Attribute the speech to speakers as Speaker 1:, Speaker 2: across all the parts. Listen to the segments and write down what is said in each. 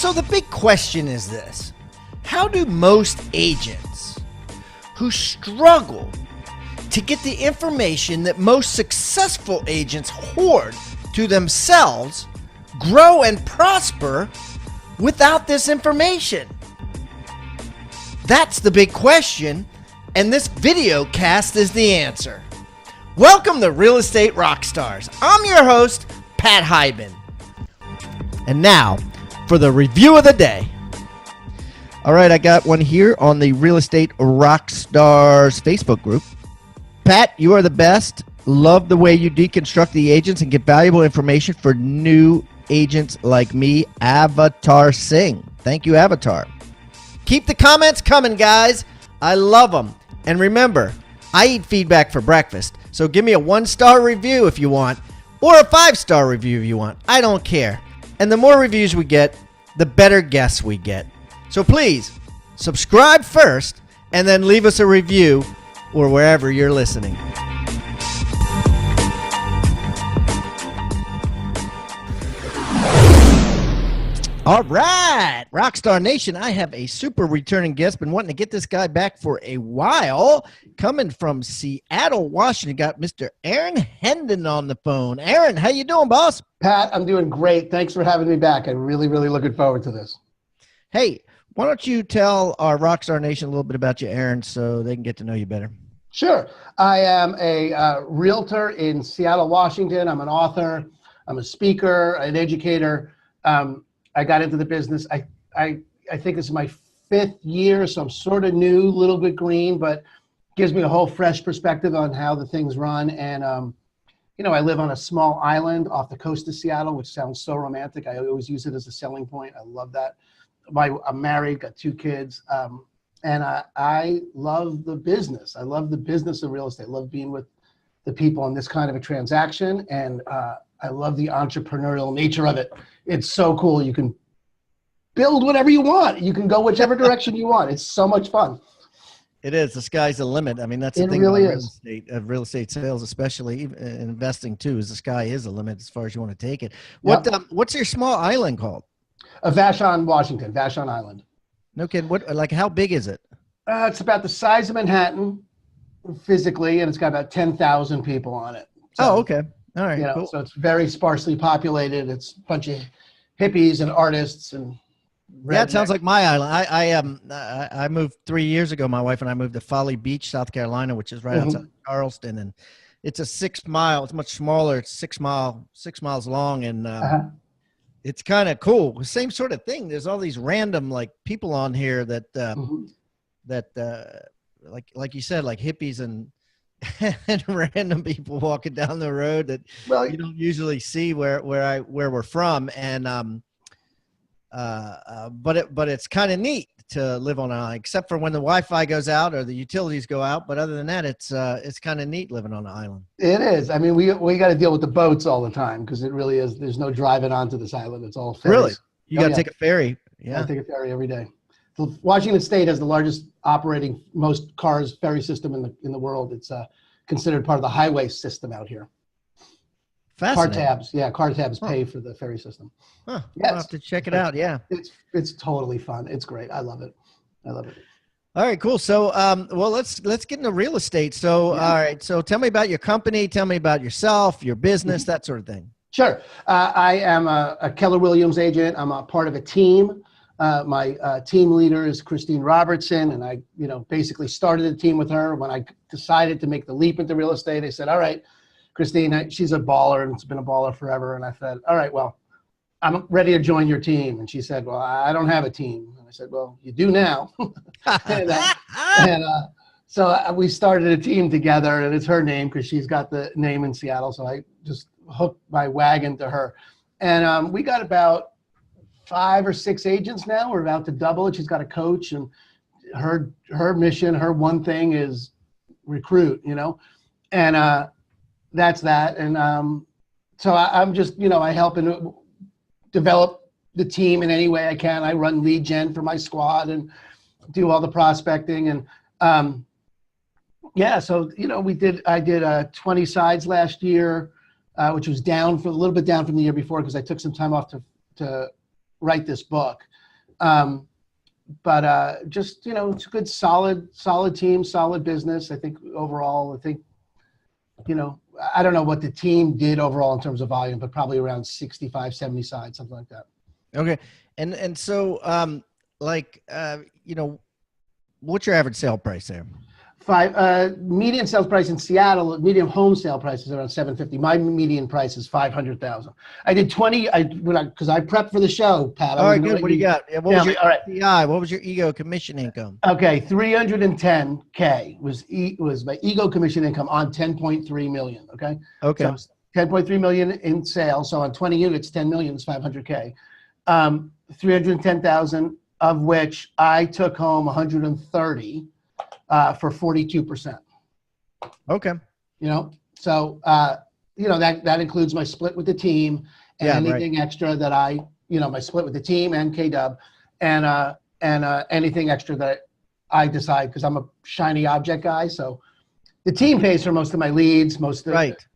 Speaker 1: So the big question is this: how do most agents who struggle to get the information that most successful agents hoard to themselves grow and prosper without this information? That's the big question, and this video cast is the answer. Welcome to Real Estate Rockstars. I'm your host, Pat Hyben. And now, for the review of the day. All right, I got one here on the Real Estate Rockstars Facebook group. Pat, you are the best. Love the way you deconstruct the agents and get valuable information for new agents like me. Avatar Singh. Thank you, Avatar. Keep the comments coming, guys. I love them. And remember, I eat feedback for breakfast. So give me a 1-star review if you want, or a 5-star review if you want. I don't care. And the more reviews we get, the better guests we get. So please, subscribe first, and then leave us a review or wherever you're listening. All right, Rockstar Nation, I have a super returning guest. Been wanting to get this guy back for a while. Coming from Seattle, Washington, got Mr. Aaron Hendon on the phone. Aaron, how you doing, boss?
Speaker 2: Pat, I'm doing great. Thanks for having me back. I'm really looking forward to this.
Speaker 1: Hey, why don't you tell our Rockstar Nation a little bit about you, Aaron, so they can get to know you better?
Speaker 2: Sure. I am a realtor in Seattle, Washington. I'm an author. I'm a speaker, an educator. I got into the business. I think this is my 5th year, so I'm sort of new, a little bit green, but gives me a whole fresh perspective on how the things run. And, I live on a small island off the coast of Seattle, which sounds so romantic. I always use it as a selling point. I love that. I'm married, got 2 kids, and I love the business. I love the business of real estate. I love being with the people in this kind of a transaction, and I love the entrepreneurial nature of it. It's so cool. You can build whatever you want. You can go whichever direction you want. It's so much fun.
Speaker 1: It is. The sky's the limit. I mean, that's the thing
Speaker 2: really
Speaker 1: about real estate sales, especially even investing too, is the sky is the limit as far as you want to take it. What's your small island called?
Speaker 2: Vashon, Washington, Vashon Island.
Speaker 1: No kidding. How big is it?
Speaker 2: It's about the size of Manhattan physically, and it's got about 10,000 people on it. So,
Speaker 1: okay. All right. Cool.
Speaker 2: So it's very sparsely populated. It's a bunch of hippies and artists and.
Speaker 1: Yeah, it sounds like my island. I moved 3 years ago. My wife and I moved to Folly Beach, South Carolina, which is right outside Charleston, and it's a 6 mile. It's much smaller. It's 6 miles long, and it's kind of cool. Same sort of thing. There's all these random people on here that like you said, like hippies and random people walking down the road that you don't usually see where we're from, and but it's kind of neat to live on an island, except for when the Wi-Fi goes out or the utilities go out. But other than that, it's kind of neat living on an island. It
Speaker 2: is. I mean, we got to deal with the boats all the time because it really is. There's no driving onto this island. It's all ferries.
Speaker 1: Really? You got to take a ferry. Yeah,
Speaker 2: take a ferry every day. So Washington State has the largest operating most cars ferry system in the world. It's considered part of the highway system out here.
Speaker 1: Fascinating.
Speaker 2: Car tabs pay for the ferry system.
Speaker 1: Huh. Yes. I'll have to check it out. Yeah.
Speaker 2: It's totally fun. It's great. I love it. All
Speaker 1: right, cool. So, let's get into real estate. So, all right. So tell me about your company. Tell me about yourself, your business, that sort of thing.
Speaker 2: Sure. I am a Keller Williams agent. I'm a part of a team. My team leader is Christine Robertson, and I, basically started a team with her. When I decided to make the leap into real estate, I said, all right, Christine, she's a baller and it's been a baller forever. And I said, all right, well, I'm ready to join your team. And she said, well, I don't have a team. And I said, well, you do now. So we started a team together, and it's her name because she's got the name in Seattle. So I just hooked my wagon to her. And we got about 5 or 6 agents now. We're about to double it. She's got a coach, and her mission, her one thing is recruit, and that's that. And so I'm just, I help and develop the team in any way I can. I run lead gen for my squad and do all the prospecting. And so, I did 20 sides last year, which was down for a little bit down from the year before because I took some time off to write this book. But just, it's a good, solid team, solid business. I think overall, I don't know what the team did overall in terms of volume, but probably around 65, 70 sides, something like that.
Speaker 1: Okay. And so, what's your average sale price there?
Speaker 2: Median sales price in Seattle, median home sale price is around $750. My median price is $500,000. I did 20. Because I prepped for the show, Pat.
Speaker 1: All right, good. What do you got? What was your
Speaker 2: all right.
Speaker 1: CI? What was your ego commission income?
Speaker 2: Okay, $310K was my ego commission income on 10.3 million. Okay.
Speaker 1: Okay.
Speaker 2: So 10.3 million in sales. So on 20 units, 10 million is $500K. 310,000 of which I took home 130. For 42%.
Speaker 1: Okay.
Speaker 2: So that includes my split with the team and anything extra that my split with the team and KW and anything extra that I decide, because I'm a shiny object guy. So the team pays for most of my leads,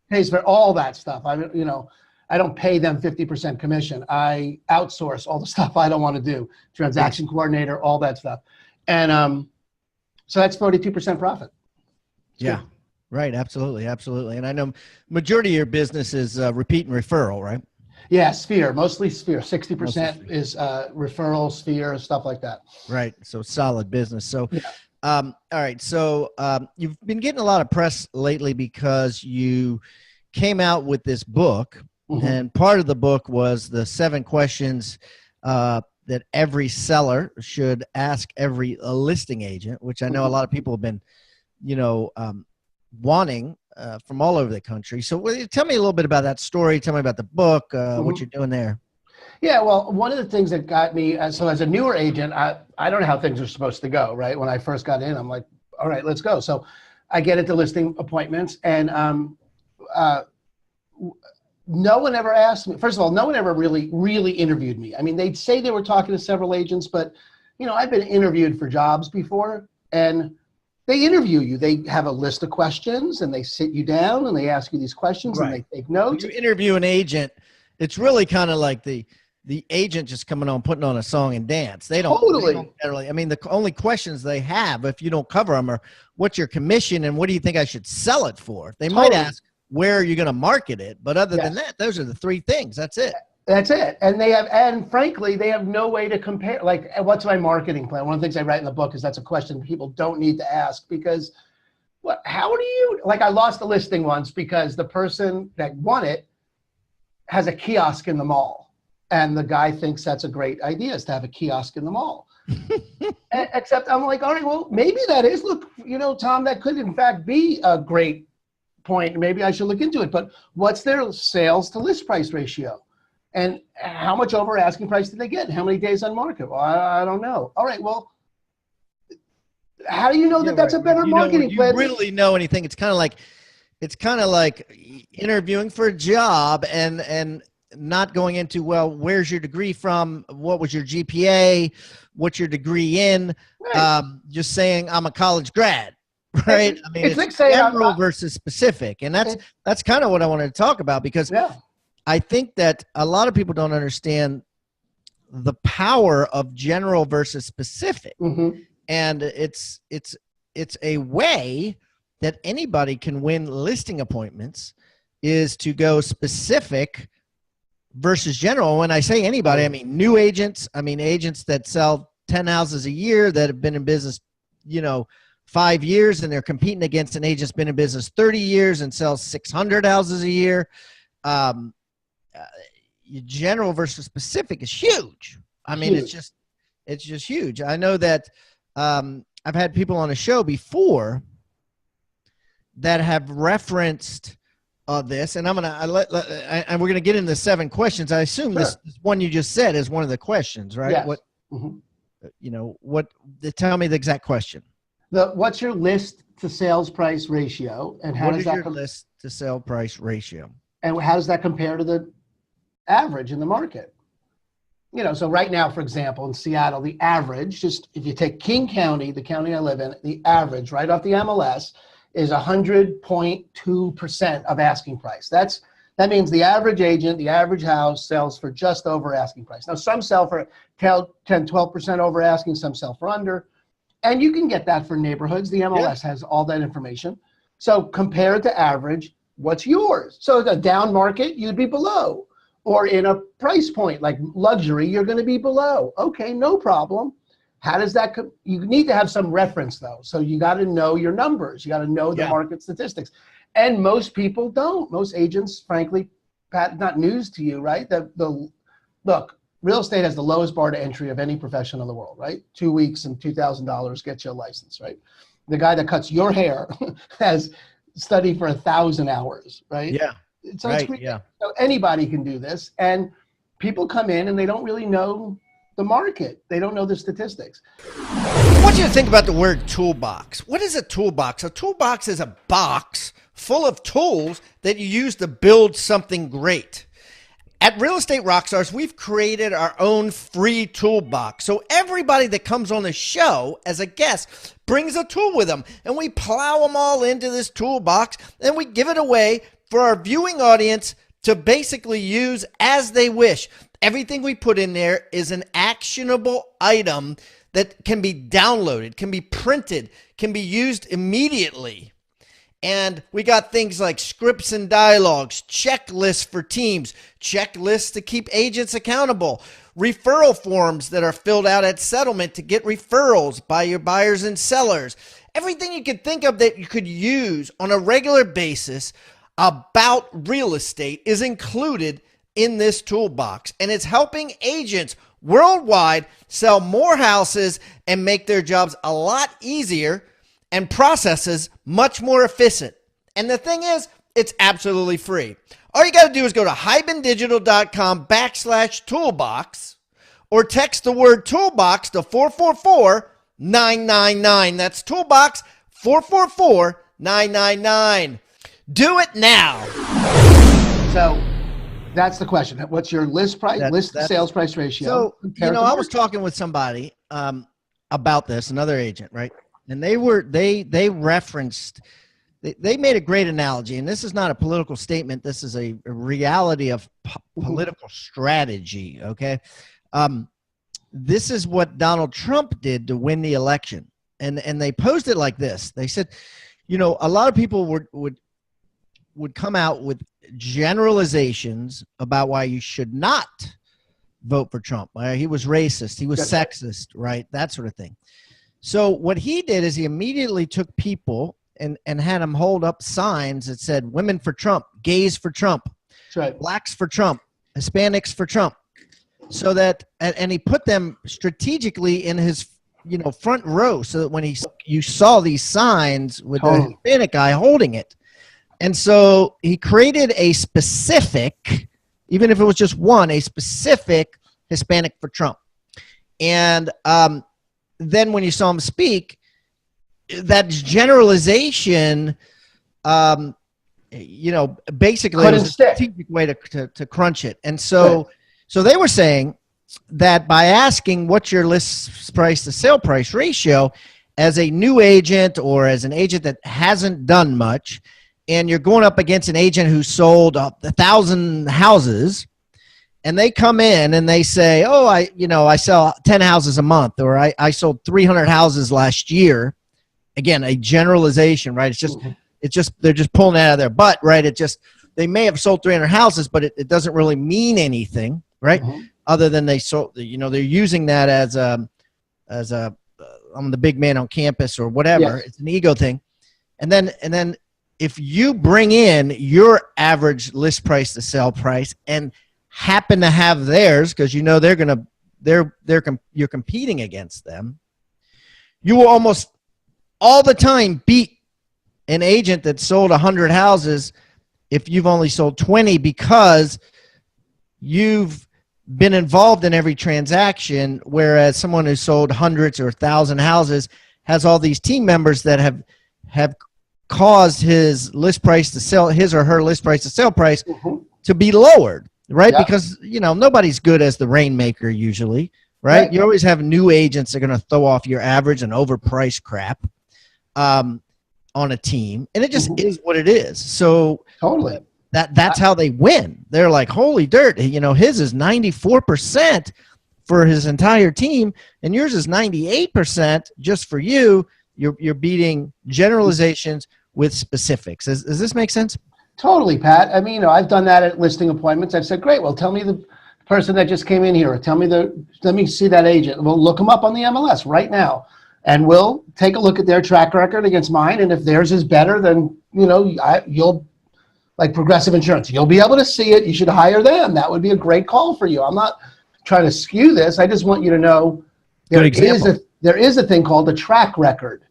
Speaker 2: pays for all that stuff. I don't pay them 50% commission. I outsource all the stuff I don't want to do, transaction coordinator, all that stuff. And so that's 42% profit.
Speaker 1: Yeah, right. Absolutely. And I know majority of your business is repeat and referral, right?
Speaker 2: Yeah, Sphere, mostly Sphere. 60% is referral, Sphere, stuff like that.
Speaker 1: Right. So solid business. So, all right. So you've been getting a lot of press lately because you came out with this book, and part of the book was the 7 questions that every seller should ask every listing agent, which I know a lot of people have been, wanting from all over the country. So tell me a little bit about that story. Tell me about the book, what you're doing there.
Speaker 2: Yeah, well, one of the things that got me, so as a newer agent, I don't know how things are supposed to go, right? When I first got in, I'm like, all right, let's go. So I get into listing appointments, and no one ever asked me. First of all, no one ever really interviewed me. I mean, they'd say they were talking to several agents, but I've been interviewed for jobs before, and they interview you. They have a list of questions, and they sit you down, and they ask you these questions, and they take notes.
Speaker 1: When you interview an agent, it's really kind of like the agent just coming on, putting on a song and dance. They don't generally. I mean, the only questions they have, if you don't cover them, are what's your commission and what do you think I should sell it for? They might ask, where are you going to market it? But other than that, those are the 3 things. That's it.
Speaker 2: That's it. And frankly, they have no way to compare. Like, what's my marketing plan? One of the things I write in the book is that's a question people don't need to ask, because how do you, I lost a listing once because the person that won it has a kiosk in the mall. And the guy thinks that's a great idea, is to have a kiosk in the mall. Except I'm like, all right, well, maybe that is, Tom, that could in fact be a great point. Maybe I should look into it. But what's their sales to list price ratio? And how much over asking price did they get? How many days on market? Well, I don't know. All right, well, how do you know that that's a better marketing plan?
Speaker 1: You really know anything. It's kind of like interviewing for a job and not going into, well, where's your degree from? What was your GPA? What's your degree in? Right. Just saying I'm a college grad. Right. I mean, it's general versus specific. And that's kind of what I wanted to talk about, because I think that a lot of people don't understand the power of general versus specific. And it's a way that anybody can win listing appointments, is to go specific versus general. When I say anybody, I mean new agents. I mean agents that sell 10 houses a year that have been in business, 5 years, and they're competing against an agent that's been in business 30 years and sells 600 houses a year. General versus specific is huge. I mean, it's just huge. I know that I've had people on a show before that have referenced this, and and we're gonna get into the 7 questions. I assume this one you just said is one of the questions, right? Yes. Tell me the exact question.
Speaker 2: What's your list to sales price ratio, and how does that
Speaker 1: your list to sale price ratio,
Speaker 2: and how does that compare to the average in the market? So right now, for example, in Seattle, the average, just if you take King County, the county I live in, the average right off the MLS is 100.2% of asking price. That's That means the average agent, the average house sells for just over asking price. Now, some sell for 10, 12% over asking, some sell for under. And you can get that for neighborhoods. The MLS has all that information. So compared to average, what's yours? So a down market, you'd be below. Or in a price point like luxury, you're going to be below. Okay, no problem. How does that, you need to have some reference though. So you got to know your numbers. You got to know the market statistics. And most people don't. Most agents, frankly, Pat, not news to you, right? Look, real estate has the lowest bar to entry of any profession in the world, right? 2 weeks and $2,000 gets you a license, right? The guy that cuts your hair has studied for 1,000 hours, right?
Speaker 1: Yeah.
Speaker 2: So so anybody can do this, and people come in and they don't really know the market. They don't know the statistics.
Speaker 1: I want you to think about the word toolbox. What is a toolbox? A toolbox is a box full of tools that you use to build something great. At Real Estate Rockstars, we've created our own free toolbox. So everybody that comes on the show as a guest brings a tool with them, and we plow them all into this toolbox, and we give it away for our viewing audience to basically use as they wish. Everything we put in there is an actionable item that can be downloaded, can be printed, can be used immediately. And we got things like scripts and dialogues, checklists for teams, checklists to keep agents accountable, referral forms that are filled out at settlement to get referrals by your buyers and sellers. Everything you could think of that you could use on a regular basis about real estate is included in this toolbox. And it's helping agents worldwide sell more houses and make their jobs a lot easier and processes much more efficient. And the thing is, it's absolutely free. All you got to do is go to hibandigital.com/toolbox or text the word toolbox to 444-999. That's toolbox 444-999. Do it now.
Speaker 2: So that's the question. What's your list price, sales price ratio?
Speaker 1: So, I was talking with somebody about this, another agent, right? And they referenced, they made a great analogy, and this is not a political statement. This is a reality of political strategy, okay? This is what Donald Trump did to win the election. And they posed it like this. They said, a lot of people would come out with generalizations about why you should not vote for Trump. He was racist. He was sexist, right? That sort of thing. So what he did is he immediately took people and had them hold up signs that said women for Trump, gays for Trump, blacks for Trump, Hispanics for Trump. So that, and he put them strategically in his, front row so that when you saw these signs with the Hispanic guy holding it. And so he created a specific, even if it was just one, a specific Hispanic for Trump. And then when you saw him speak, that generalization, basically it was a strategic way to crunch it. And so they were saying that by asking what's your list price to sale price ratio as a new agent or as an agent that hasn't done much, and you're going up against an agent who sold 1,000 houses, and they come in and they say, oh, I sell 10 houses a month, or I sold 300 houses last year. Again, a generalization, right? It's just they're just pulling it out of their butt, right? They may have sold 300 houses, but it doesn't really mean anything, right? Other than they sold, they're using that as I'm the big man on campus or whatever. Yes. It's an ego thing. And then if you bring in your average list price to sell price and happen to have theirs, because you're competing against them, you will almost all the time beat an agent that sold 100 houses if you've only sold 20, because you've been involved in every transaction, whereas someone who sold hundreds or 1,000 houses has all these team members that have caused his or her list price to sale price to be lowered, right? Yeah. Because, nobody's good as the rainmaker usually, right? You always have new agents that are going to throw off your average and overpriced crap on a team. And it just is what it is. So
Speaker 2: totally.
Speaker 1: that's how they win. They're like, holy dirt, his is 94% for his entire team, and yours is 98% just for you. You're beating generalizations with specifics. Does this make sense?
Speaker 2: Totally, Pat. I mean, I've done that at listing appointments. I've said, great, well, tell me the person that just came in here, or let me see that agent. We'll look them up on the MLS right now, and we'll take a look at their track record against mine, and if theirs is better, then, you'll, like Progressive Insurance, you'll be able to see it. You should hire them. That would be a great call for you. I'm not trying to skew this. I just want you to know there is a thing called a track record.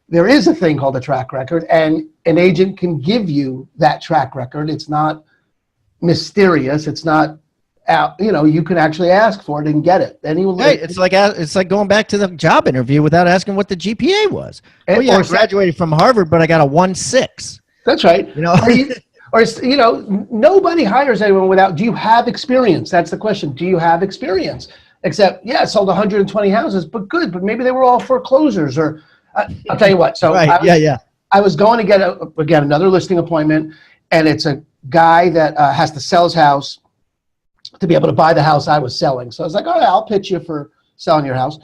Speaker 2: There is a thing called a track record, and an agent can give you that track record. It's not mysterious. It's not out. You can actually ask for it and get it.
Speaker 1: Right. It's like going back to the job interview without asking what the GPA was. I graduated from Harvard, but I got a 1.6.
Speaker 2: That's right. Nobody hires anyone without. Do you have experience? That's the question. Do you have experience? Except, I sold 120 houses, but maybe they were all foreclosures or. I'll tell you what. So
Speaker 1: right.
Speaker 2: I was going to get another listing appointment, and it's a guy that has to sell his house to be able to buy the house I was selling. So I was like, all right, I'll pitch you for selling your house.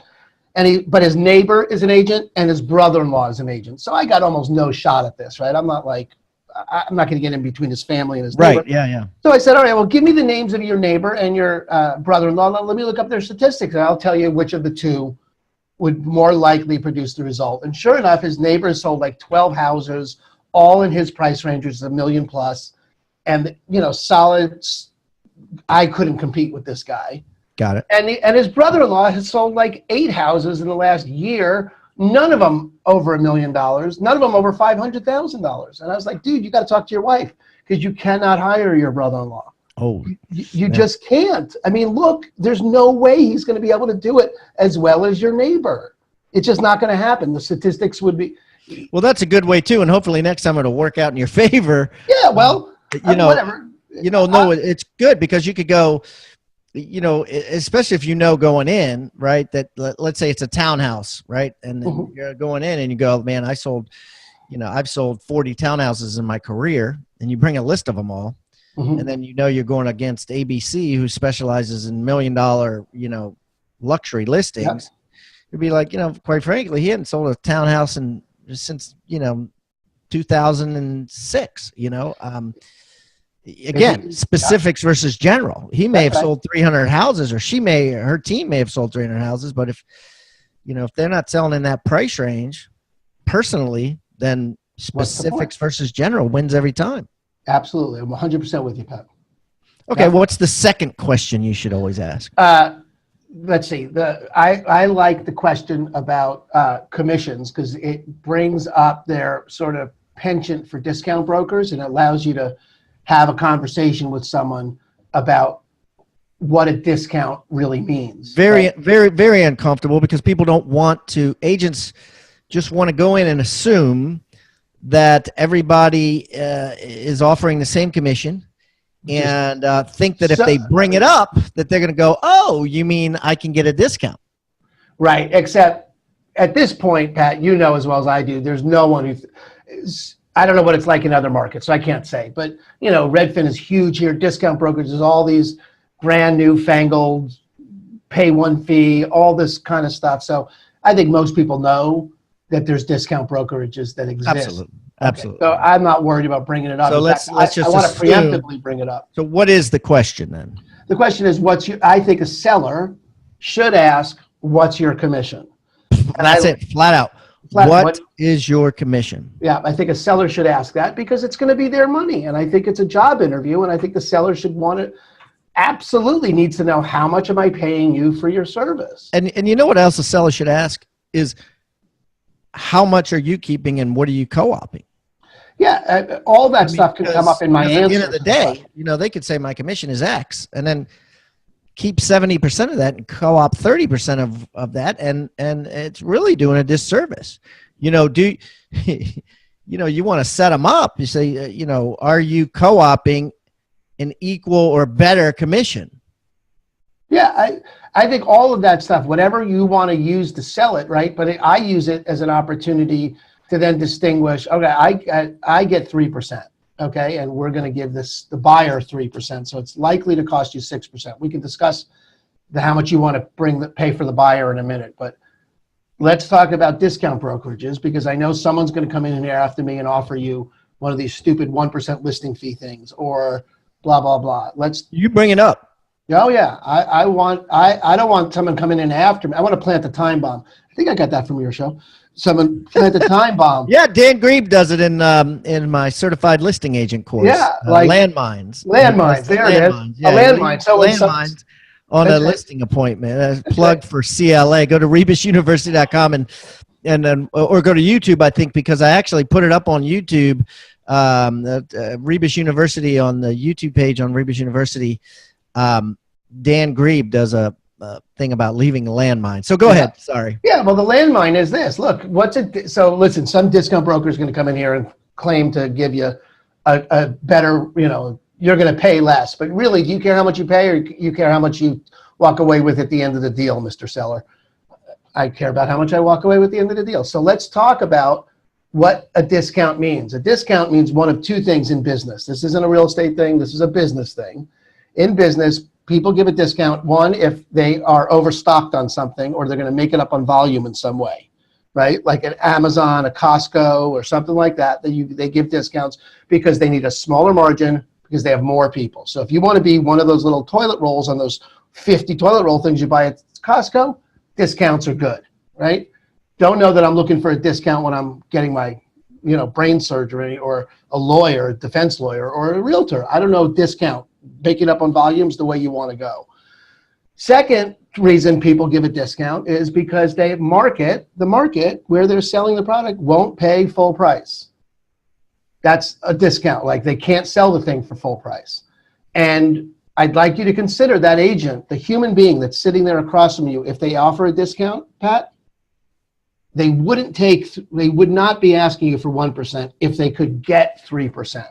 Speaker 2: But his neighbor is an agent, and his brother-in-law is an agent. So I got almost no shot at this, right? I'm not going to get in between his family and his neighbor.
Speaker 1: Right. Yeah.
Speaker 2: So I said, all right, well, give me the names of your neighbor and your brother-in-law. Let me look up their statistics, and I'll tell you which of the two would more likely produce the result. And sure enough, his neighbor sold like 12 houses, all in his price range, which is $1 million plus. And, solid. I couldn't compete with this guy.
Speaker 1: Got it.
Speaker 2: And his brother-in-law has sold like 8 houses in the last year, none of them over $1 million, none of them over $500,000. And I was like, dude, you got to talk to your wife, because you cannot hire your brother-in-law.
Speaker 1: Oh,
Speaker 2: you just can't. I mean, look, there's no way he's going to be able to do it as well as your neighbor. It's just not going to happen. The statistics would be.
Speaker 1: Well, that's a good way too, and hopefully next time it'll work out in your favor.
Speaker 2: Yeah, well, whatever.
Speaker 1: It's good because you could go, especially if going in, right, that let's say it's a townhouse, right, and then you're going in and you go, man, I've sold 40 townhouses in my career, and you bring a list of them all. And then you're going against ABC, who specializes in $1 million, luxury listings. It'd be like, quite frankly, he hadn't sold a townhouse since 2006. Again, specifics versus general. He may have sold 300 houses, or her team may have sold 300 houses. But if they're not selling in that price range, personally, then specifics versus general wins every time.
Speaker 2: Absolutely. I'm 100% with you, Pat.
Speaker 1: Okay, what's the second question you should always ask?
Speaker 2: Let's see. I like the question about commissions, because it brings up their sort of penchant for discount brokers, and it allows you to have a conversation with someone about what a discount really means.
Speaker 1: Very, very, very uncomfortable, because people don't want to. Agents just want to go in and assume that everybody is offering the same commission, and think that if they bring it up, that they're going to go, oh, you mean I can get a discount? Right.
Speaker 2: Except at this point, Pat, as well as I do, there's no one who I don't know what it's like in other markets, so I can't say. But, Redfin is huge here. Discount brokerage is all these brand new fangled pay one fee, all this kind of stuff. So I think most people know that there's discount brokerages that exist.
Speaker 1: Absolutely.
Speaker 2: So I'm not worried about bringing it up.
Speaker 1: So let's just
Speaker 2: I want to preemptively bring it up.
Speaker 1: So what is the question then?
Speaker 2: The question is, I think a seller should ask, what's your commission?
Speaker 1: And that's it, flat out. What is your commission?
Speaker 2: Yeah, I think a seller should ask that, because it's going to be their money. And I think it's a job interview, and I think the seller should absolutely needs to know, how much am I paying you for your service?
Speaker 1: And what else a seller should ask is, how much are you keeping and what are you co-oping?
Speaker 2: Yeah, all that stuff can come up in my answer.
Speaker 1: At the end of the day, they could say my commission is X, and then keep 70% of that and co-op 30% of that, and it's really doing a disservice. You want to set them up. You say, are you co-oping an equal or better commission?
Speaker 2: Yeah, I think all of that stuff, whatever you want to use to sell it, right? But I use it as an opportunity to then distinguish, okay, I get 3%. okay, and we're going to give the buyer 3%. So it's likely to cost you 6%. We can discuss how much you want to pay for the buyer in a minute, but let's talk about discount brokerages, because I know someone's going to come in here after me and offer you one of these stupid 1% listing fee things or blah, blah, blah.
Speaker 1: You bring it up.
Speaker 2: Oh yeah. I don't want someone coming in after me. I want to plant the time bomb. I think I got that from your show. Someone plant the time bomb.
Speaker 1: Yeah, Dan Grieb does it in my certified listing agent course.
Speaker 2: Yeah, like
Speaker 1: landmines.
Speaker 2: Landmines. There it is.
Speaker 1: Yeah,
Speaker 2: a landmine. So
Speaker 1: landmines on a listing appointment. Plug for CLA. Go to rebusuniversity.com or go to YouTube, I think, because I actually put it up on YouTube. Rebus University, on the YouTube page on Rebus University. Dan Grieb does a thing about leaving a landmine. So go ahead. Sorry.
Speaker 2: Yeah, well, the landmine is this. Look, so listen, some discount broker is going to come in here and claim to give you a better, you're going to pay less. But really, do you care how much you pay, or you care how much you walk away with at the end of the deal, Mr. Seller? I care about how much I walk away with at the end of the deal. So let's talk about what a discount means. A discount means one of two things in business. This isn't a real estate thing. This is a business thing. In business, people give a discount, one, if they are overstocked on something or they're going to make it up on volume in some way, right? Like an Amazon, a Costco, or something like that, they give discounts because they need a smaller margin because they have more people. So if you want to be one of those little toilet rolls on those 50 toilet roll things you buy at Costco, discounts are good, right? Don't know that I'm looking for a discount when I'm getting my brain surgery, or a lawyer, a defense lawyer, or a realtor. I don't know discount. Make it up on volumes the way you want to go. Second reason people give a discount is because the market where they're selling the product won't pay full price. That's a discount. Like, they can't sell the thing for full price. And I'd like you to consider that agent, the human being that's sitting there across from you. If they offer a discount, Pat, they would not be asking you for 1% if they could get 3%.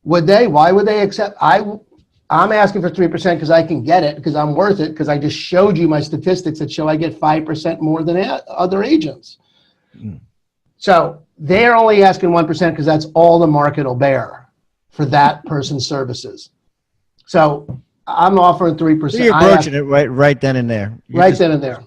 Speaker 2: Would they? Why would they accept? I'm asking for 3% because I can get it, because I'm worth it, because I just showed you my statistics that show I get 5% more than other agents. So they're only asking 1% because that's all the market will bear for that person's services. So I'm offering 3%.
Speaker 1: So you're broaching it right then and there.
Speaker 2: Then and there.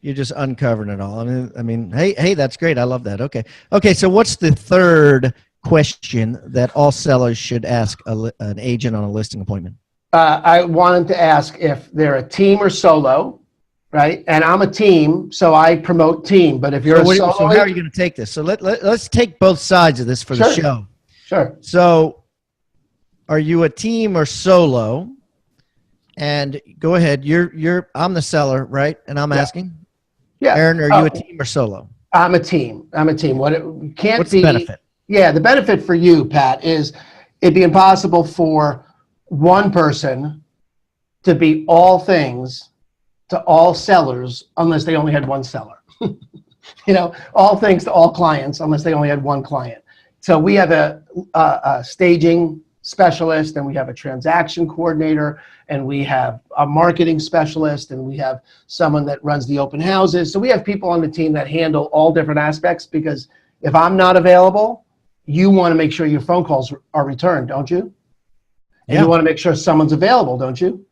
Speaker 1: You're just uncovering it all. I mean, hey, that's great. I love that. Okay. So what's the third question that all sellers should ask an agent on a listing appointment?
Speaker 2: I wanted to ask if they're a team or solo, right? And I'm a team, so I promote team. But if you're
Speaker 1: so how are you going to take this? So let's take both sides of this for the show.
Speaker 2: Sure.
Speaker 1: So are you a team or solo? And go ahead. I'm the seller, right? And I'm asking.
Speaker 2: Yeah.
Speaker 1: Aaron, are you a team or solo?
Speaker 2: I'm a team. What's
Speaker 1: the benefit?
Speaker 2: Yeah, the benefit for you, Pat, is it'd be impossible for one person to be all things to all sellers unless they only had one seller. All things to all clients unless they only had one client. So we have a staging specialist, and we have a transaction coordinator, and we have a marketing specialist, and we have someone that runs the open houses. So we have people on the team that handle all different aspects, because if I'm not available, you want to make sure your phone calls are returned, don't you? And you want to make sure someone's available, don't you?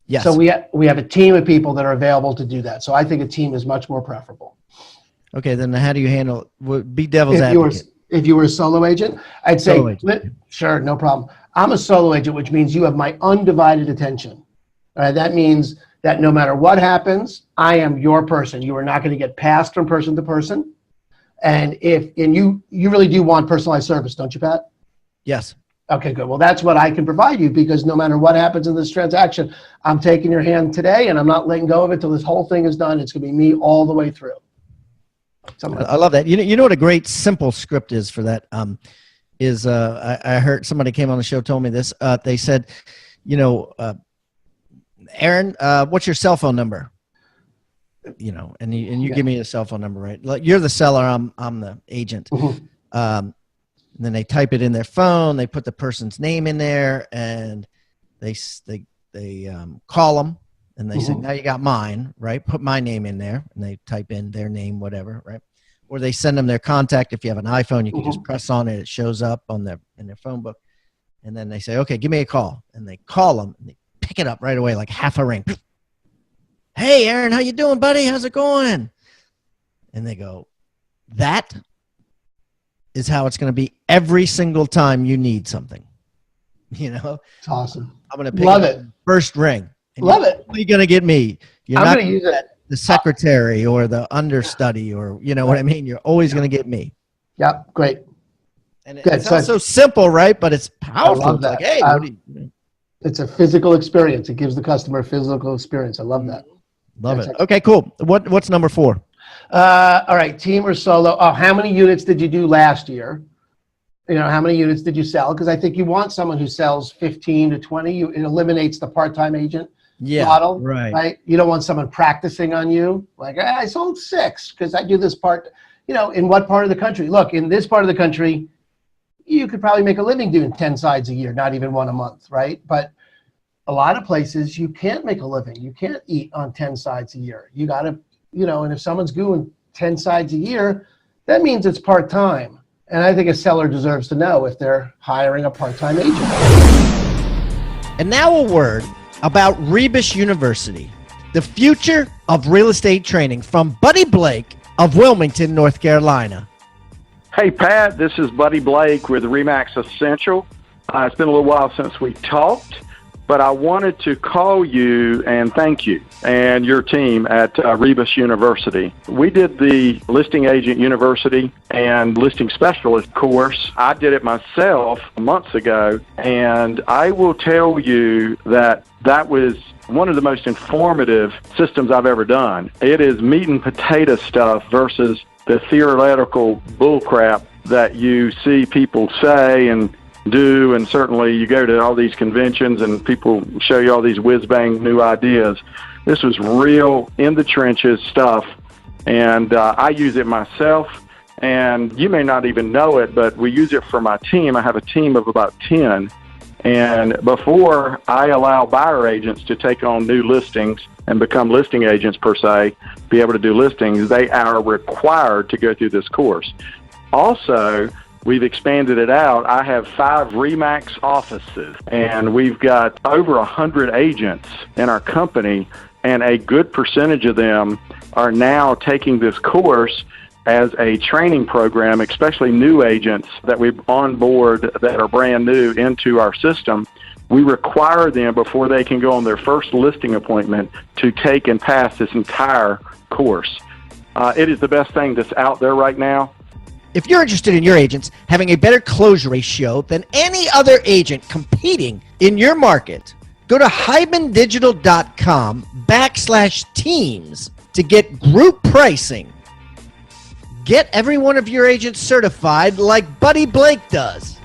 Speaker 1: Yes.
Speaker 2: So we have a team of people that are available to do that. So I think a team is much more preferable.
Speaker 1: Okay, then how do you handle be devil's advocate?
Speaker 2: If you were a solo agent, I'd say, sure, no problem. I'm a solo agent, which means you have my undivided attention. All right, that means that no matter what happens, I am your person. You are not going to get passed from person to person. And you really do want personalized service, don't you, Pat?
Speaker 1: Yes.
Speaker 2: Okay, good. Well, that's what I can provide you, because no matter what happens in this transaction, I'm taking your hand today, and I'm not letting go of it till this whole thing is done. It's going to be me all the way through.
Speaker 1: I love that. You know what a great simple script is for that? I heard somebody came on the show, told me this. They said, Aaron, what's your cell phone number? And you give me a cell phone number, right? Like, you're the seller, I'm the agent.
Speaker 2: Mm-hmm.
Speaker 1: And then they type it in their phone. They put the person's name in there, and they call them, and they say, now you got mine, right? Put my name in there, and they type in their name, whatever, right? or they send them their contact. If you have an iPhone, you can just press on it. It shows up on in their phone book. And then they say, okay, give me a call. And they call them and they pick it up right away, like half a ring. Hey, Aaron, how you doing, buddy? How's it going? And they go, that is how it's going to be every single time you need something. You know,
Speaker 2: it's awesome.
Speaker 1: I'm going to pick up the first ring. And
Speaker 2: Love it.
Speaker 1: You're going to get me. You're
Speaker 2: I'm
Speaker 1: not
Speaker 2: going to use it.
Speaker 1: The secretary or the understudy, or you know what I mean. You're always going to get me.
Speaker 2: Yep, great.
Speaker 1: And it sounds so simple, right? But it's powerful.
Speaker 2: I love that.
Speaker 1: Like, hey, what do you?
Speaker 2: It's a physical experience. It gives the customer a physical experience. I love that.
Speaker 1: Love it. Okay, cool. What's number 4?
Speaker 2: All right, team or solo. Oh, how many units did you do last year? You know, how many units did you sell? Because I think you want someone who sells 15 to 20. It eliminates the part-time agent model, right? You don't want someone practicing on you. Like, I sold 6 because I do this part. You know, in what part of the country? Look, in this part of the country, you could probably make a living doing 10 sides a year, not even one a month, right? But a lot of places you can't make a living. You can't eat on 10 sides a year. You got to, you know, and if someone's doing 10 sides a year, that means it's part-time. And I think a seller deserves to know if they're hiring a part-time agent.
Speaker 1: And now a word about Rebus University, the future of real estate training, from Buddy Blake of Wilmington, North Carolina.
Speaker 3: Hey, Pat, this is Buddy Blake with RE/MAX Essential. It's been a little while since we talked, but I wanted to call you and thank you and your team at Rebus University. We did the Listing Agent University and Listing Specialist course. I did it myself months ago, and I will tell you that that was one of the most informative systems I've ever done. It is meat and potato stuff versus the theoretical bullcrap that you see people say and do, and certainly you go to all these conventions and people show you all these whiz-bang new ideas. This was real in the trenches stuff, and I use it myself, and you may not even know it, but we use it for my team. I have a team of about 10, and before I allow buyer agents to take on new listings and become listing agents per se, be able to do listings, they are required to go through this course. Also, we've expanded it out. I have 5 RE/MAX offices, and we've got over 100 agents in our company, and a good percentage of them are now taking this course as a training program, especially new agents that we onboard that are brand new into our system. We require them, before they can go on their first listing appointment, to take and pass this entire course. It is the best thing that's out there right now.
Speaker 1: If you're interested in your agents having a better close ratio than any other agent competing in your market, go to hybendigital.com/teams to get group pricing. Get every one of your agents certified like Buddy Blake does.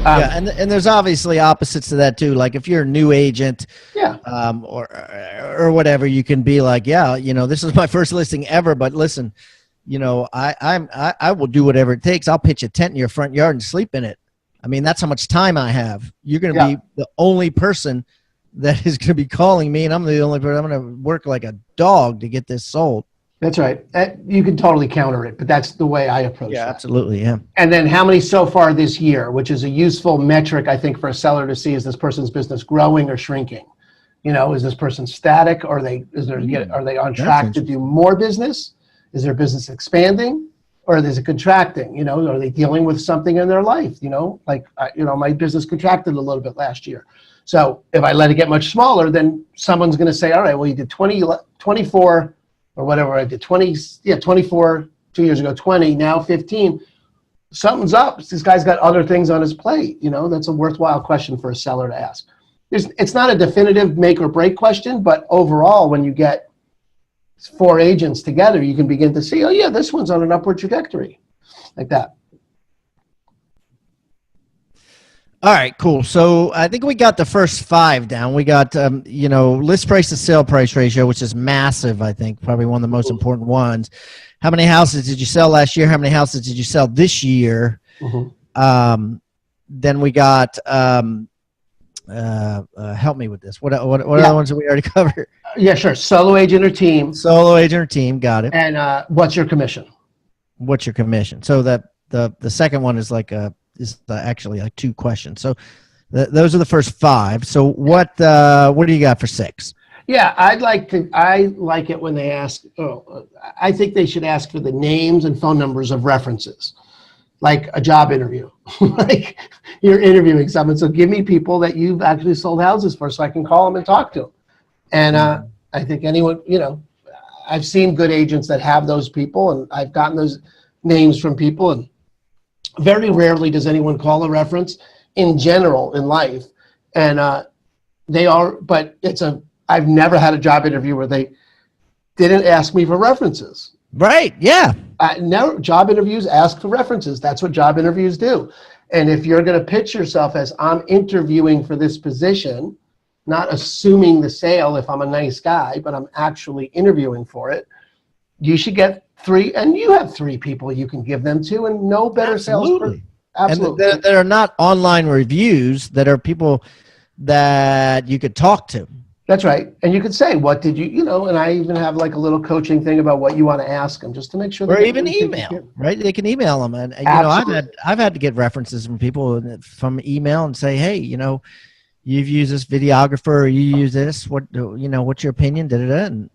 Speaker 1: Yeah, and there's obviously opposites to that too. Like if you're a new agent, or whatever, you can be like, yeah, you know, this is my first listing ever, but listen, you know, I will do whatever it takes. I'll pitch a tent in your front yard and sleep in it. I mean, that's how much time I have. You're going to be the only person that is going to be calling me, and I'm the only person. I'm going to work like a dog to get this sold.
Speaker 2: That's right. You can totally counter it, but that's the way I approach it.
Speaker 1: Yeah, absolutely, yeah. And
Speaker 2: then how many so far this year, which is a useful metric, I think, for a seller to see, is this person's business growing or shrinking? You know, is this person static, or are they on track to do more business? Is their business expanding, or is it contracting? You know, are they dealing with something in their life? You know, like, my business contracted a little bit last year. So if I let it get much smaller, then someone's going to say, all right, well, you did 24, or whatever I did, 24 2 years ago, 20, now 15. Something's up. This guy's got other things on his plate. You know, that's a worthwhile question for a seller to ask. It's not a definitive make or break question, but overall, when you get 4 agents together, you can begin to see, oh yeah, this one's on an upward trajectory, like that.
Speaker 1: All right, cool. So I think we got the first 5 down. We got, list price to sale price ratio, which is massive, I think, probably one of the most important ones. How many houses did you sell last year? How many houses did you sell this year? Mm-hmm. Then we got help me with this. What are the ones that we already covered?
Speaker 2: Yeah, sure. Solo agent or team.
Speaker 1: Solo agent or team. Got it.
Speaker 2: And what's your commission?
Speaker 1: What's your commission? So that the second one is actually like 2 questions. So those are the first 5. So what do you got for 6?
Speaker 2: Yeah, I like it when they ask. I think they should ask for the names and phone numbers of references, like a job interview. Like you're interviewing someone, so give me people that you've actually sold houses for, so I can call them and talk to them. And I think anyone, I've seen good agents that have those people, and I've gotten those names from people. And very rarely does anyone call a reference in general in life, and I've never had a job interview where they didn't ask me for references.
Speaker 1: Right. Yeah.
Speaker 2: No, job interviews ask for references. That's what job interviews do. And if you're going to pitch yourself as I'm interviewing for this position, not assuming the sale if I'm a nice guy, but I'm actually interviewing for it, you should get 3, and you have 3 people you can give them to, and no better salesperson. Absolutely.
Speaker 1: And that are not online reviews, that are people that you could talk to.
Speaker 2: That's right. And you could say, what did you, and I even have like a little coaching thing about what you want to ask them, just to make sure.
Speaker 1: Or even email, right? They can email them. And I've had to get references from people from email and say, hey, you've used this videographer, or you use this, what's your opinion? And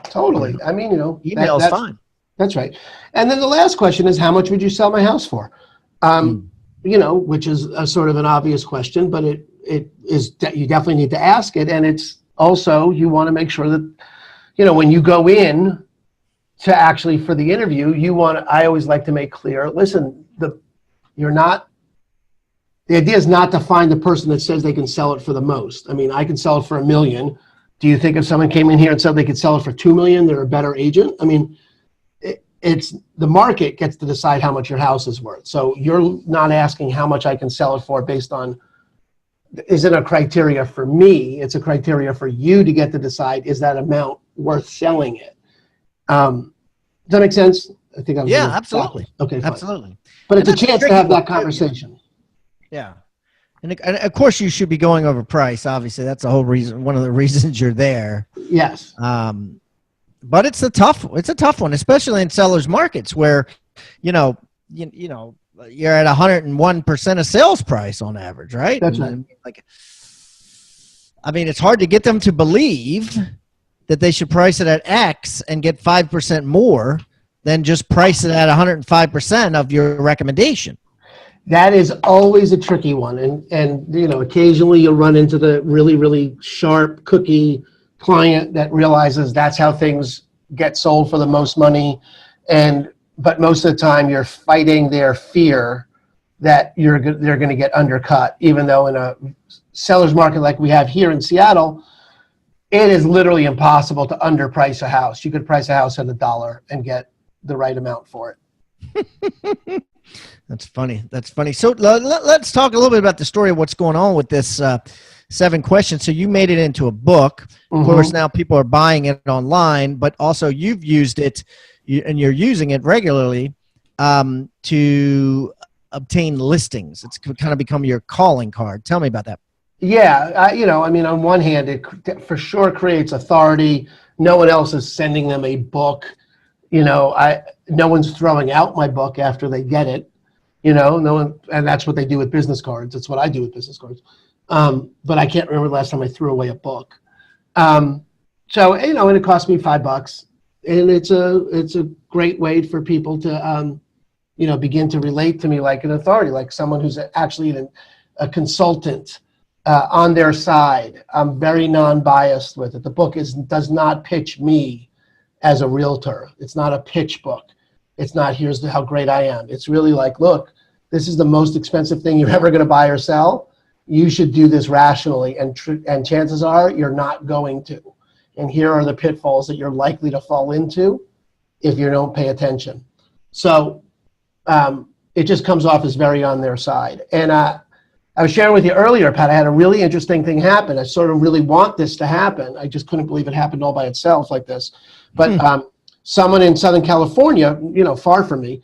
Speaker 2: totally. I mean,
Speaker 1: email is fine.
Speaker 2: That's right. And then the last question is, how much would you sell my house for? Which is a sort of an obvious question, but it is, you definitely need to ask it. And it's also, you want to make sure that, when you go in to actually for the interview, I always like to make clear, listen, the idea is not to find the person that says they can sell it for the most. I mean, I can sell it for $1 million. Do you think if someone came in here and said they could sell it for $2 million, they're a better agent? I mean, it's the market gets to decide how much your house is worth. So you're not asking how much I can sell it for based on, is it a criteria for me? It's a criteria for you to get to decide, is that amount worth selling it? Does that make sense? I think I was.
Speaker 1: Yeah, absolutely.
Speaker 2: Okay, fine.
Speaker 1: Absolutely.
Speaker 2: But it's a chance to have that conversation.
Speaker 1: Yeah. And of course you should be going over price. Obviously that's the whole reason, one of the reasons you're there.
Speaker 2: Yes.
Speaker 1: But it's a tough one, especially in sellers markets where, you're at 101% of sales price on average, right?
Speaker 2: That's right.
Speaker 1: It's hard to get them to believe that they should price it at X and get 5% more than just price it at 105% of your recommendation.
Speaker 2: That is always a tricky one. And occasionally you'll run into the really, really sharp cookie client that realizes that's how things get sold for the most money. But most of the time you're fighting their fear that they're going to get undercut, even though in a seller's market like we have here in Seattle, it is literally impossible to underprice a house. You could price a house at $1 and get the right amount for it.
Speaker 1: That's funny. So let's talk a little bit about the story of what's going on with this 7 questions. So you made it into a book. Of course, now people are buying it online, but also you've used it and you're using it regularly to obtain listings. It's kind of become your calling card. Tell me about that.
Speaker 2: Yeah. On one hand, it for sure creates authority. No one else is sending them a book. No one's throwing out my book after they get it. No one, and that's what they do with business cards. That's what I do with business cards. But I can't remember the last time I threw away a book. And it cost me $5, and it's a great way for people to, begin to relate to me like an authority, like someone who's actually a consultant on their side. I'm very non-biased with it. The book does not pitch me as a realtor. It's not a pitch book. It's not, here's how great I am. It's really like, look, this is the most expensive thing you're ever going to buy or sell. You should do this rationally, and chances are you're not going to. And here are the pitfalls that you're likely to fall into if you don't pay attention. So it just comes off as very on their side. And I was sharing with you earlier, Pat, I had a really interesting thing happen. I sort of really want this to happen. I just couldn't believe it happened all by itself like this. But someone in Southern California, far from me,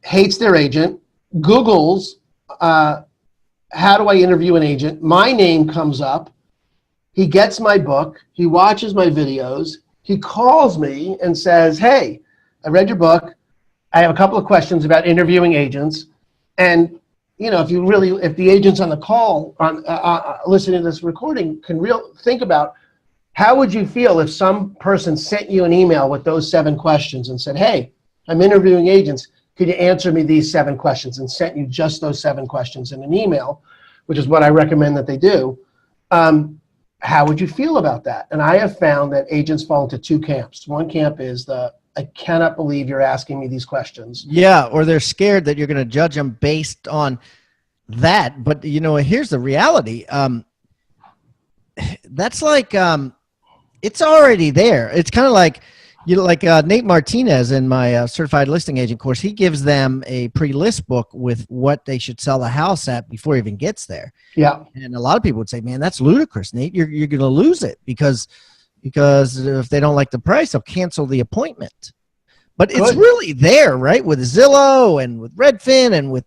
Speaker 2: hates their agent, Googles how do I interview an agent? My name comes up. He gets my book. He watches my videos. He calls me and says, hey, I read your book. I have a couple of questions about interviewing agents. And, you know, if the agents on the call, listening to this recording, can think about, how would you feel if some person sent you an email with those 7 questions and said, hey, I'm interviewing agents. Could you answer me these 7 questions, and sent you just those 7 questions in an email, which is what I recommend that they do. How would you feel about that? And I have found that agents fall into 2 camps. One camp is I cannot believe you're asking me these questions.
Speaker 1: Yeah, or they're scared that you're going to judge them based on that. But, you know, here's the reality. That's like, it's already there. It's kind of like, Nate Martinez in my certified listing agent course, he gives them a pre-list book with what they should sell the house at before it even gets there.
Speaker 2: Yeah.
Speaker 1: And a lot of people would say, man, that's ludicrous, Nate. You're going to lose it because if they don't like the price, they'll cancel the appointment. But it's really there, right? With Zillow and with Redfin and with,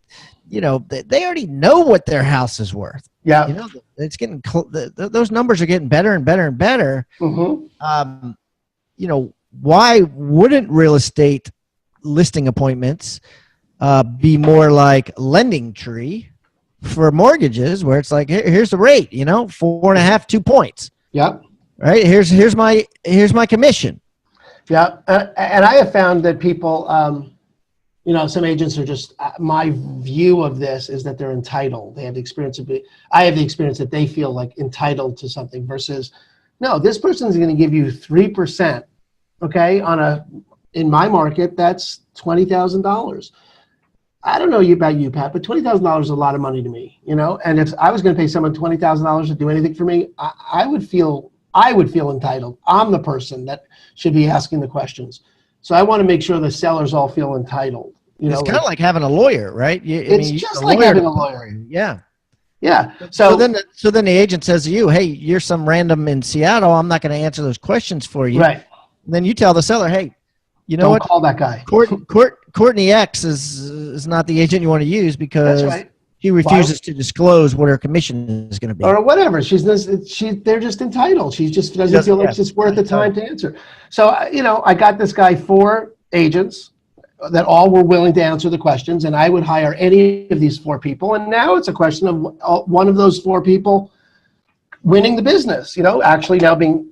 Speaker 1: you know, they already know what their house is worth.
Speaker 2: Yeah.
Speaker 1: You know, it's getting, those numbers are getting better and better and better.
Speaker 2: Mm-hmm.
Speaker 1: You know, why wouldn't real estate listing appointments be more like Lending Tree for mortgages, where it's like, here's the rate, you know, 4.5, 2 points.
Speaker 2: Yep.
Speaker 1: Right. Here's my commission.
Speaker 2: Yeah. And I have found that people, you know, some agents are just, my view of this is that they're entitled. They have the experience I have the experience that they feel like entitled to something versus, no, this person's going to give you 3%. Okay, in my market, that's $20,000. I don't know about you, Pat, but $20,000 is a lot of money to me, you know. And if I was going to pay someone $20,000 to do anything for me, I would feel entitled. I'm the person that should be asking the questions. So I want to make sure the sellers all feel entitled. You know,
Speaker 1: it's kind of like having a lawyer, right?
Speaker 2: It's just like having a lawyer.
Speaker 1: Yeah.
Speaker 2: Yeah.
Speaker 1: So then the agent says to you, hey, you're some random in Seattle. I'm not going to answer those questions for you.
Speaker 2: Right.
Speaker 1: And then you tell the seller, hey, you know
Speaker 2: Don't call that guy.
Speaker 1: Courtney X is not the agent you want to use because she refuses to disclose what her commission is going to be.
Speaker 2: Or whatever. They're just entitled. She just doesn't feel like it's worth the time to answer. So, you know, I got this guy 4 agents that all were willing to answer the questions, and I would hire any of these 4 people. And now it's a question of one of those 4 people winning the business, you know, actually now being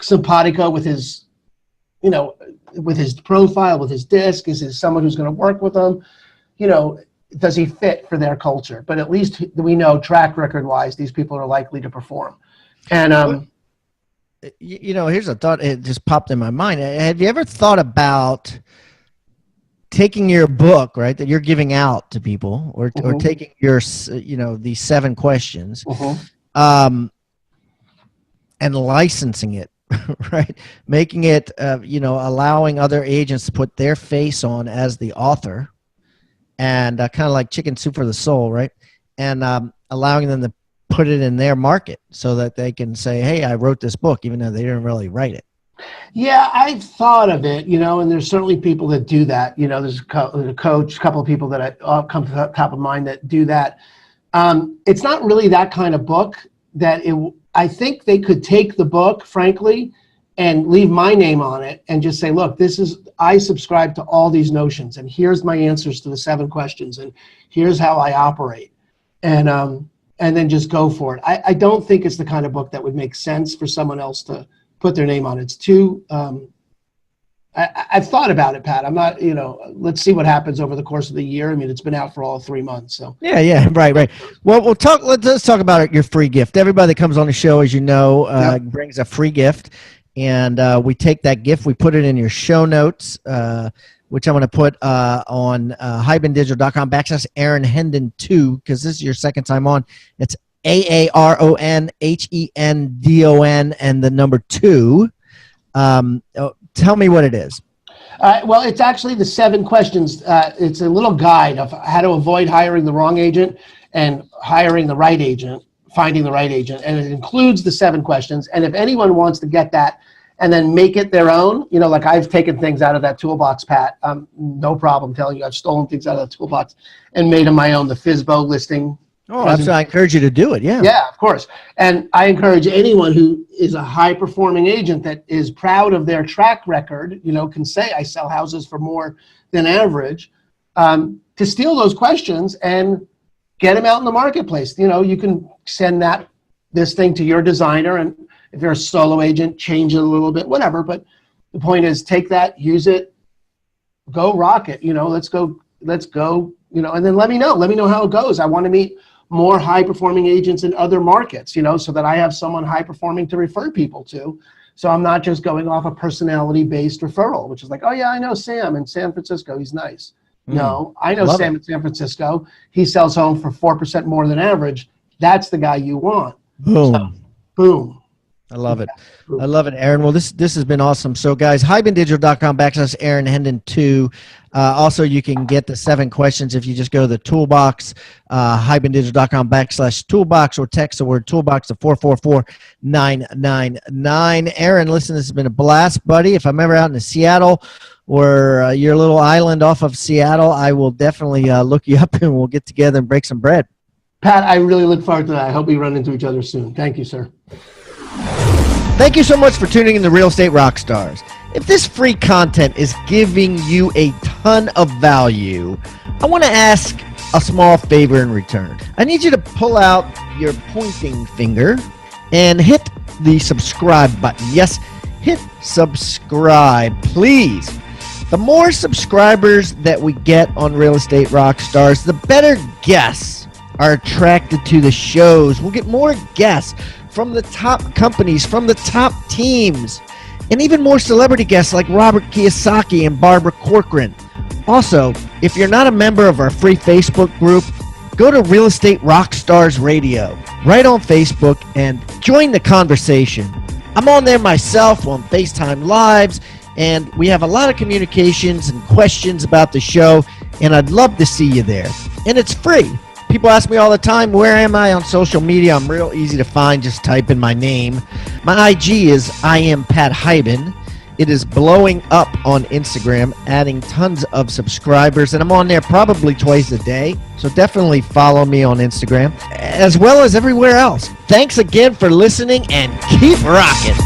Speaker 2: simpatico with his, you know, with his profile, with his disc. Is he someone who's going to work with them? You know, does he fit for their culture? But at least we know track record wise, these people are likely to perform. And,
Speaker 1: you know, here's a thought. It just popped in my mind. Have you ever thought about taking your book, right, that you're giving out to people, or taking your, you know, these 7 questions, and licensing it? Right, making it, you know, allowing other agents to put their face on as the author, and kind of like Chicken Soup for the Soul, right? And allowing them to put it in their market so that they can say, hey, I wrote this book, even though they didn't really write it.
Speaker 2: Yeah, I've thought of it, you know, and there's certainly people that do that. You know, there's a coach, a couple of people that come to the top of mind that do that. It's not really that kind of book that I think they could take the book, frankly, and leave my name on it and just say, look, I subscribe to all these notions, and here's my answers to the 7 questions, and here's how I operate. And then just go for it. I don't think it's the kind of book that would make sense for someone else to put their name on. It's too, I've thought about it, Pat. I'm not, you know, let's see what happens over the course of the year. I mean, it's been out for all 3 months. So
Speaker 1: yeah, right. Well, let's talk about your free gift. Everybody that comes on the show, as you know, brings a free gift, and we take that gift, we put it in your show notes, which I'm going to put on hibandigital.com/Aaron Hendon 2, because this is your second time on. It's AARONHENDON and the number 2. Tell me what it is.
Speaker 2: Well, it's actually the 7 questions. It's a little guide of how to avoid hiring the wrong agent and hiring the right agent, finding the right agent. And it includes the 7 questions. And if anyone wants to get that and then make it their own, you know, like I've taken things out of that toolbox, Pat, no problem telling you I've stolen things out of the toolbox and made them my own. The FSBO listing
Speaker 1: Oh, absolutely. I encourage you to do it. Yeah.
Speaker 2: Yeah, of course. And I encourage anyone who is a high performing agent that is proud of their track record, can say I sell houses for more than average, to steal those questions and get them out in the marketplace. You can send this thing to your designer, and if you're a solo agent, change it a little bit, whatever. But the point is, take that, use it, go rock it. Let's go. And then let me know how it goes. I want to meet more high performing agents in other markets, so that I have someone high performing to refer people to. So I'm not just going off a personality based referral, which is like, oh yeah, I know Sam in San Francisco. He's nice. No, I know Sam in San Francisco. He sells home for 4% more than average. That's the guy you want.
Speaker 1: Boom.
Speaker 2: So, boom.
Speaker 1: I love it. I love it, Aaron. Well, this has been awesome. So, guys, HibanDigital.com/Aaron Hendon 2. Also, you can get the 7 questions if you just go to the toolbox, HibanDigital.com/toolbox, or text the word toolbox to 444-999. Aaron, listen, this has been a blast, buddy. If I'm ever out in Seattle or your little island off of Seattle, I will definitely look you up and we'll get together and break some bread.
Speaker 2: Pat, I really look forward to that. I hope we run into each other soon. Thank you, sir.
Speaker 1: Thank you so much for tuning in to Real Estate Rockstars. If this free content is giving you a ton of value, I want to ask a small favor in return. I need you to pull out your pointing finger and hit the subscribe button. Yes, hit subscribe, please. The more subscribers that we get on Real Estate Rockstars, the better guests are attracted to the shows. We'll get more guests from the top companies, from the top teams, and even more celebrity guests like Robert Kiyosaki and Barbara Corcoran. Also, if you're not a member of our free Facebook group, go to Real Estate Rockstars Radio right on Facebook and join the conversation. I'm on there myself on FaceTime Lives, and we have a lot of communications and questions about the show, and I'd love to see you there. And it's free. People ask me all the time, where am I on social media? I'm real easy to find. Just type in my name. My IG is I am Pat Hyben. It is blowing up on Instagram, adding tons of subscribers, and I'm on there probably twice a day. So definitely follow me on Instagram, as well as everywhere else. Thanks again for listening, and keep rocking.